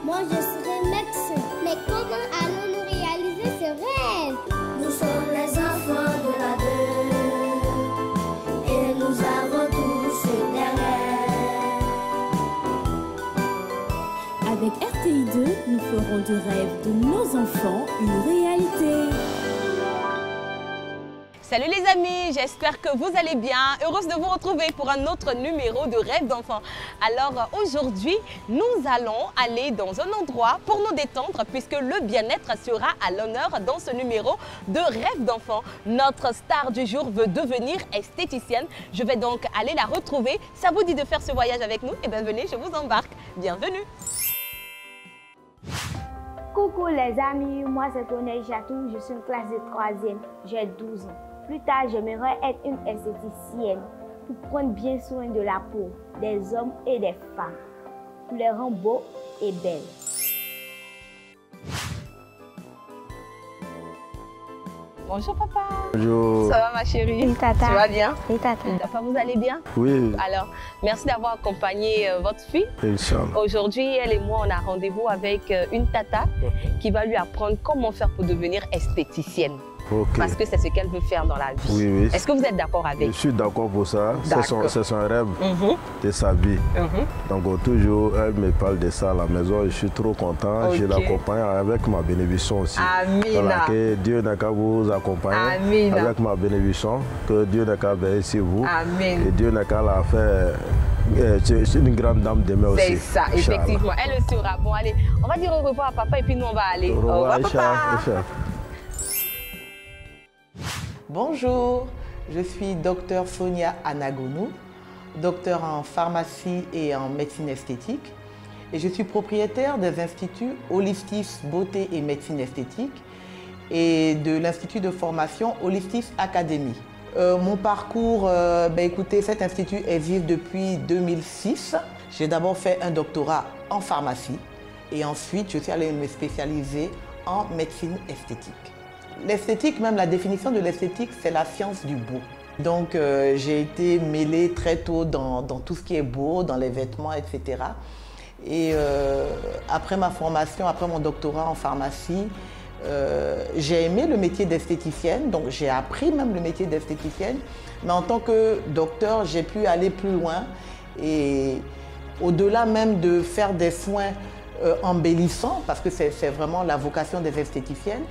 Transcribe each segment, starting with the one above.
Moi, je serai médecin. Mais comment allons-nous réaliser ce rêve? Nous sommes les enfants de la terre et nous avons tous des rêves. Avec RTI2, nous ferons du rêve de nos enfants une réalité. Salut les amis, j'espère que vous allez bien. Heureuse de vous retrouver pour un autre numéro de Rêve d'enfant. Alors aujourd'hui, nous allons aller dans un endroit pour nous détendre puisque le bien-être sera à l'honneur dans ce numéro de Rêve d'enfant. Notre star du jour veut devenir esthéticienne. Je vais donc aller la retrouver. Ça vous dit de faire ce voyage avec nous? Eh bien venez, je vous embarque. Bienvenue. Coucou les amis, moi c'est Tonel Chatou, je suis en classe de 3e, j'ai 12 ans. Plus tard, j'aimerais être une esthéticienne pour prendre bien soin de la peau des hommes et des femmes, pour les rendre beaux et belles. Bonjour papa. Bonjour. Ça va ma chérie? Oui, tata. Tu vas bien? Oui, tata. Papa, vous allez bien? Oui. Alors, merci d'avoir accompagné votre fille. Inch'Allah. Aujourd'hui, elle et moi, on a rendez-vous avec une tata qui va lui apprendre comment faire pour devenir esthéticienne. Ok. Parce que c'est ce qu'elle veut faire dans la vie. Oui, oui. Est-ce que vous êtes d'accord avec? Je suis d'accord pour ça. D'accord. C'est son rêve de sa vie. Donc toujours, elle me parle de ça à la maison. Je suis trop content. Ok. Je l'accompagne avec ma bénédiction aussi. Amina. Voilà, que Dieu n'a qu'à vous accompagner Amina. avec ma bénédiction. Que Dieu n'a qu'à veiller sur vous. Amen. Et Dieu n'a qu'à la faire. C'est une grande dame demain aussi. C'est ça, effectivement. Elle le sera. Bon, allez, on va dire au revoir à papa et puis nous, on va aller. Au revoir, papa. Aïcha. Bonjour, je suis docteur Sonia Anagonu, docteur en pharmacie et en médecine esthétique. Et je suis propriétaire des instituts Holistis Beauté et Médecine Esthétique et de l'institut de formation Holistis Academy. Mon parcours, écoutez, cet institut existe depuis 2006. J'ai d'abord fait un doctorat en pharmacie et ensuite je suis allée me spécialiser en médecine esthétique. L'esthétique, même la définition de l'esthétique, c'est la science du beau. Donc j'ai été mêlée très tôt dans tout ce qui est beau, dans les vêtements, etc. Et après ma formation, après mon doctorat en pharmacie, j'ai aimé le métier d'esthéticienne, donc j'ai appris même le métier d'esthéticienne. Mais en tant que docteur, j'ai pu aller plus loin et au-delà même de faire des soins embellissants, parce que c'est vraiment la vocation des esthéticiennes.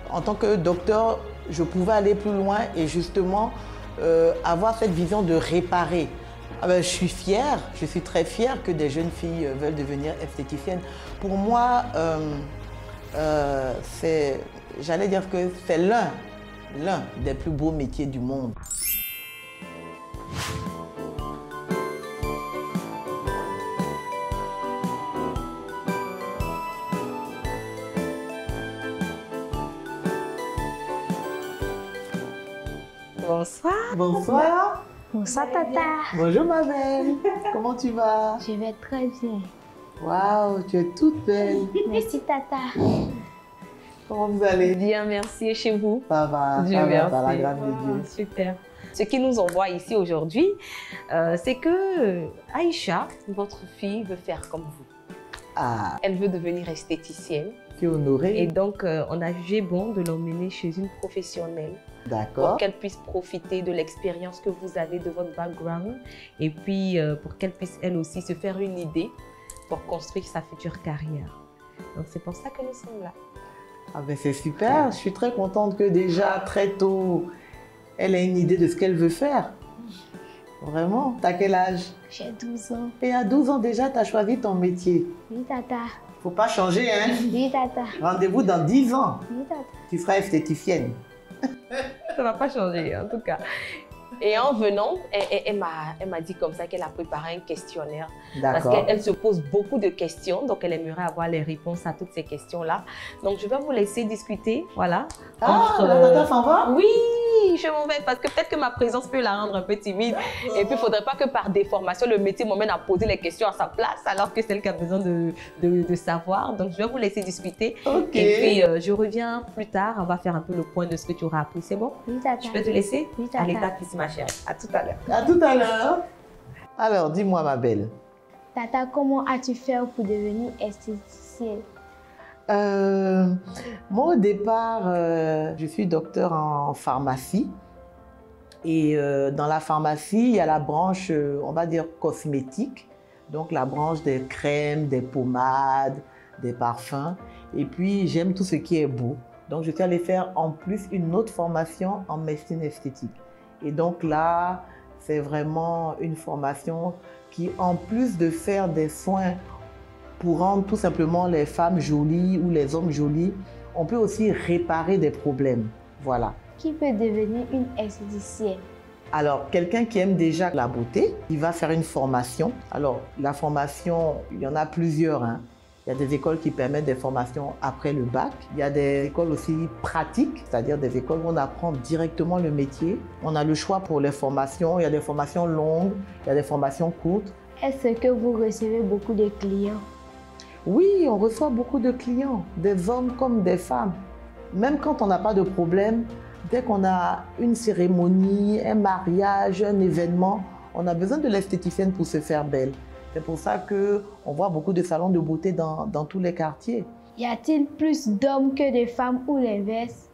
En tant que docteur, je pouvais aller plus loin et justement avoir cette vision de réparer. Je suis fière, je suis très fière que des jeunes filles veulent devenir esthéticiennes. Pour moi, j'allais dire que c'est l'un des plus beaux métiers du monde. Bonsoir. Bonsoir. Bonsoir, tata. Bonjour ma belle. Comment tu vas? Je vais très bien. Waouh, tu es toute belle. Merci, tata. Comment vous allez? Bien, merci. Et chez vous? Ça va, Dieu ça va, merci. par la grâce de Dieu. Super. Ce qui nous envoie ici aujourd'hui, c'est que Aïcha, votre fille, veut faire comme vous. Ah, Elle veut devenir esthéticienne. tu es honorée. Et donc, on a jugé bon de l'emmener chez une professionnelle pour D'accord. qu'elle puisse profiter de l'expérience que vous avez, de votre background, et puis pour qu'elle puisse elle aussi se faire une idée pour construire sa future carrière. Donc c'est pour ça que nous sommes là. Ah ben c'est super, je suis très contente que déjà très tôt, elle ait une idée de ce qu'elle veut faire. Vraiment, t'as quel âge? J'ai 12 ans. Et à 12 ans déjà, tu as choisi ton métier. Oui, tata. Faut pas changer, hein? Oui, tata. Rendez-vous dans 10 ans, Oui, tata. tu seras esthéticienne. Ça ne va pas changer en tout cas. Et en venant, elle m'a dit comme ça qu'elle a préparé un questionnaire. Parce D'accord. qu'elle se pose beaucoup de questions, donc elle aimerait avoir les réponses à toutes ces questions-là. Donc je vais vous laisser discuter, voilà. Ah, la tata s'en va? Oui, je m'en vais parce que peut-être que ma présence peut la rendre un peu timide. Et puis il ne faudrait pas que par déformation, le métier m'emmène à poser les questions à sa place alors que c'est elle qui a besoin de savoir. Donc je vais vous laisser discuter. Ok. Et puis je reviens plus tard, on va faire un peu le point de ce que tu auras appris. C'est bon? Oui, tata. Je peux te laisser? Oui, tata. À l'étape ici, ma chérie. À tout à l'heure. À tout à l'heure. Alors, dis-moi ma belle, Tata, comment as-tu fait pour devenir esthéticienne? Moi, au départ, je suis docteur en pharmacie. Et dans la pharmacie, il y a la branche, on va dire, cosmétique. Donc, la branche des crèmes, des pommades, des parfums. Et puis, j'aime tout ce qui est beau. Donc, je suis allée faire en plus une autre formation en médecine esthétique. Et donc là, c'est vraiment une formation qui, en plus de faire des soins pour rendre tout simplement les femmes jolies ou les hommes jolis, on peut aussi réparer des problèmes. Voilà. Qui peut devenir une esthéticienne? Alors, quelqu'un qui aime déjà la beauté, il va faire une formation. Alors, la formation, il y en a plusieurs, hein. Il y a des écoles qui permettent des formations après le bac. Il y a des écoles aussi pratiques, c'est-à-dire des écoles où on apprend directement le métier. On a le choix pour les formations. Il y a des formations longues, il y a des formations courtes. Est-ce que vous recevez beaucoup de clients? Oui, on reçoit beaucoup de clients, des hommes comme des femmes. Même quand on n'a pas de problème, dès qu'on a une cérémonie, un mariage, un événement, on a besoin de l'esthéticienne pour se faire belle. C'est pour ça qu'on voit beaucoup de salons de beauté dans tous les quartiers. Y a-t-il plus d'hommes que de femmes ou l'inverse?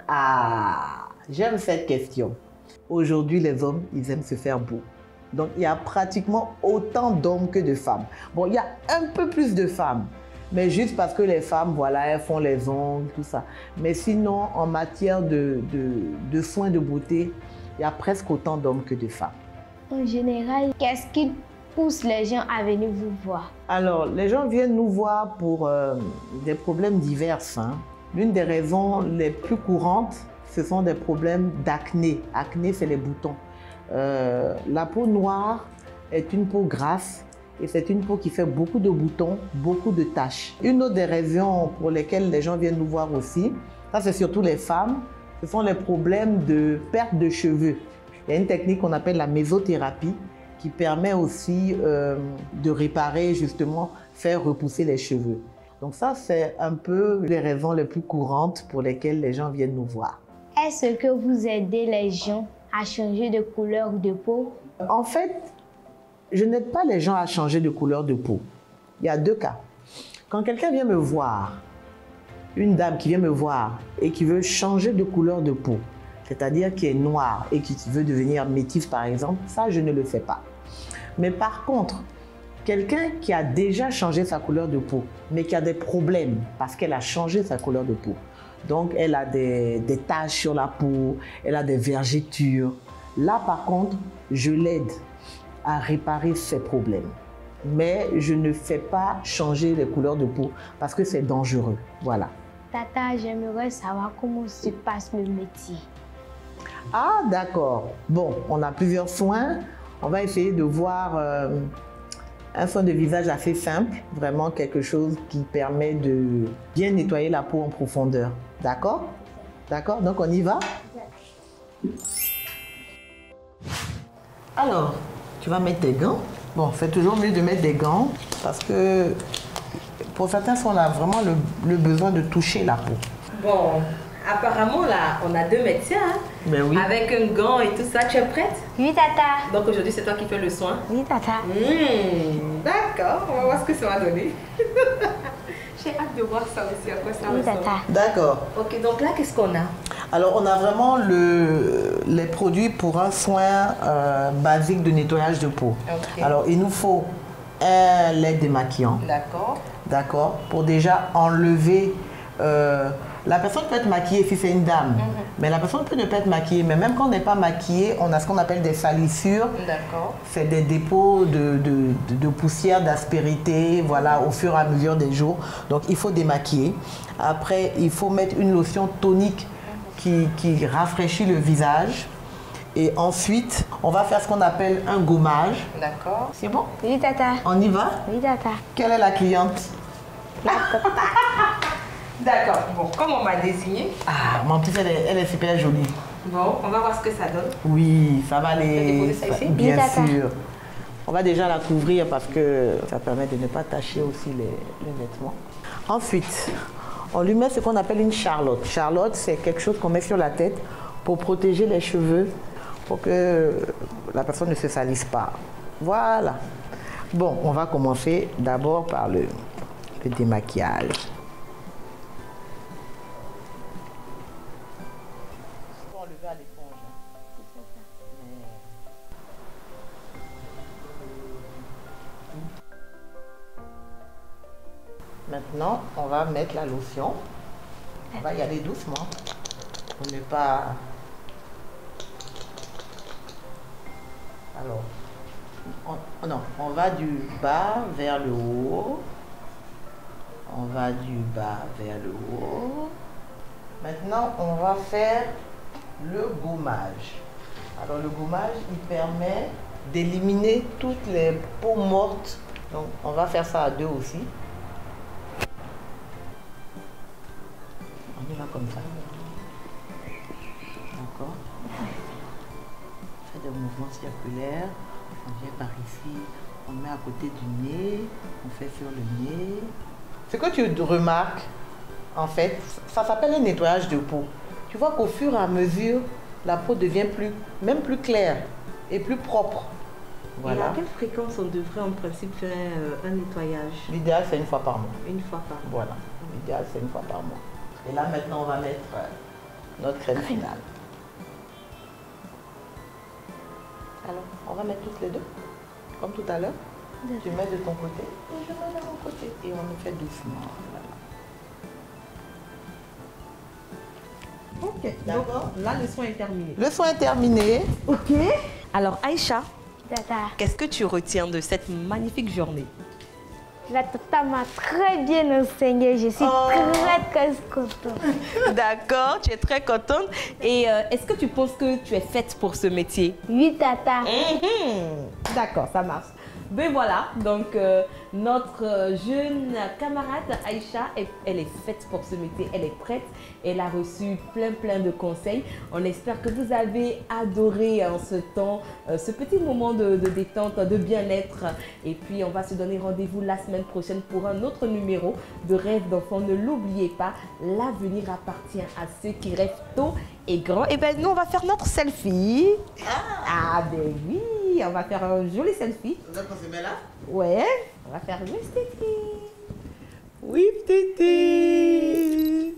Ah, j'aime cette question. Aujourd'hui, les hommes, ils aiment se faire beau. Donc, il y a pratiquement autant d'hommes que de femmes. Bon, il y a un peu plus de femmes, mais juste parce que les femmes, voilà, elles font les ongles, tout ça. Mais sinon, en matière de soins de beauté, il y a presque autant d'hommes que de femmes. En général, qu'est-ce qui pousse les gens à venir vous voir? Alors, les gens viennent nous voir pour des problèmes divers. Hein. L'une des raisons les plus courantes, ce sont des problèmes d'acné. Acné, c'est les boutons. La peau noire est une peau grasse et c'est une peau qui fait beaucoup de boutons, beaucoup de taches. Une autre des raisons pour lesquelles les gens viennent nous voir aussi, ça c'est surtout les femmes, ce sont les problèmes de perte de cheveux. Il y a une technique qu'on appelle la mésothérapie qui permet aussi de réparer, justement, faire repousser les cheveux. Donc ça, c'est un peu les raisons les plus courantes pour lesquelles les gens viennent nous voir. Est-ce que vous aidez les gens à changer de couleur de peau? En fait, je n'aide pas les gens à changer de couleur de peau. Il y a deux cas. Quand quelqu'un vient me voir, une dame qui vient me voir et qui veut changer de couleur de peau, c'est-à-dire qui est noire et qui veut devenir métisse par exemple, ça je ne le fais pas. Mais par contre, quelqu'un qui a déjà changé sa couleur de peau, mais qui a des problèmes parce qu'elle a changé sa couleur de peau, donc elle a des taches sur la peau, elle a des vergetures, là par contre, je l'aide à réparer ses problèmes. Mais je ne fais pas changer les couleurs de peau parce que c'est dangereux. Voilà. Tata, j'aimerais savoir comment se passe le métier. Ah, d'accord. Bon, on a plusieurs soins. On va essayer de voir un soin de visage assez simple, vraiment quelque chose qui permet de bien nettoyer la peau en profondeur. D'accord? D'accord? Donc, on y va? Alors, tu vas mettre tes gants. Bon, c'est toujours mieux de mettre des gants parce que pour certains, on a vraiment le besoin de toucher la peau. Bon, apparemment, là, on a deux médecins, hein? Ben oui. Avec un gant et tout ça. Tu es prête? Oui, Tata. Donc aujourd'hui, c'est toi qui fais le soin? Oui, Tata. D'accord, on va voir ce que ça va donner. J'ai hâte de voir ça aussi, à quoi ça Oui, ressemble. Tata. D'accord. Ok, donc là, qu'est-ce qu'on a? Alors, on a vraiment les produits pour un soin basique de nettoyage de peau. Okay. Alors, il nous faut un lait démaquillant. D'accord. D'accord. Pour déjà enlever... la personne peut être maquillée si c'est une dame, mais la personne peut ne pas être maquillée. Mais même quand on n'est pas maquillé, on a ce qu'on appelle des salissures. D'accord. C'est des dépôts de poussière, d'aspérité, voilà, au fur et à mesure des jours. Donc, il faut démaquiller. Après, il faut mettre une lotion tonique qui rafraîchit le visage. Et ensuite, on va faire ce qu'on appelle un gommage. D'accord. C'est bon? Oui, Tata. On y va? Oui, Tata. Quelle est la cliente? D'accord. Bon, comme on m'a désigné. Ah, mais en plus, elle est super jolie. Bon, on va voir ce que ça donne. Oui, ça va aller. déposer ça ici? Bien Oui, tata. sûr. On va déjà la couvrir parce que ça permet de ne pas tacher aussi les vêtements. Ensuite, on lui met ce qu'on appelle une charlotte. Charlotte, c'est quelque chose qu'on met sur la tête pour protéger les cheveux, pour que la personne ne se salisse pas. Voilà. Bon, on va commencer d'abord par le démaquillage. On le va à l'éponge. Maintenant, on va mettre la lotion. On va y aller doucement pour ne pas... Alors, on va du bas vers le haut. On va du bas vers le haut. Maintenant, on va faire le gommage. Alors, le gommage, il permet d'éliminer toutes les peaux mortes. Donc, on va faire ça à deux aussi. On y va comme ça. D'accord. On fait des mouvements circulaires. On vient par ici. On met à côté du nez. On fait sur le nez. Ce que tu remarques, en fait, ça s'appelle un nettoyage de peau. Tu vois qu'au fur et à mesure, la peau devient même plus claire et plus propre. Voilà. Et à quelle fréquence on devrait en principe faire un nettoyage? L'idéal, c'est une fois par mois. Une fois par mois. Voilà. L'idéal, c'est une fois par mois. Et là, maintenant, on va mettre notre crème finale. Alors, on va mettre toutes les deux, comme tout à l'heure. Tu mets de ton côté et je mets de mon côté. Et on le fait doucement. Voilà. Ok, d'accord. Là, le soin est terminé. Le soin est terminé. Ok. Alors, Aïcha, Tata, qu'est-ce que tu retiens de cette magnifique journée? la tata m'a très bien enseigné. Je suis très contente. D'accord, tu es très contente. Et est-ce que tu penses que tu es faite pour ce métier? Oui, tata. D'accord, ça marche. Ben voilà, donc notre jeune camarade Aïcha, elle est faite pour ce métier, elle est prête, elle a reçu plein de conseils. On espère que vous avez adoré en ce temps, ce petit moment de détente, de bien-être. Et puis on va se donner rendez-vous la semaine prochaine pour un autre numéro de Rêve d'enfant. Ne l'oubliez pas, l'avenir appartient à ceux qui rêvent tôt et grand. Et bien nous on va faire notre selfie. Ah ben oui, on va faire un joli selfie. Vous êtes consommé là? Ouais, on va faire le tété. Oui, tété.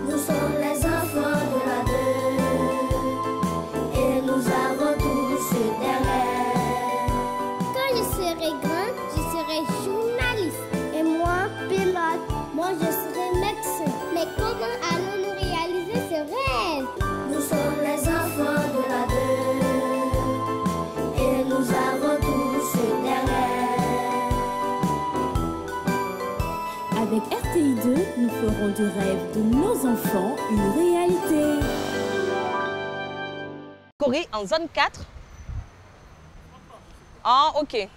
Nous sommes les enfants de la 2 et nous avons tous des rêves. Quand je serai grand, je serai journaliste. Et moi, pilote. Moi, je serai médecin. Mais comment allons-nous réaliser ce rêve? Nous sommes les enfants de la 2 et nous avons tous des rêves. Avec RTI2, nous ferons du rêve de nos enfants une réalité. Corée en zone 4. Ah, ok.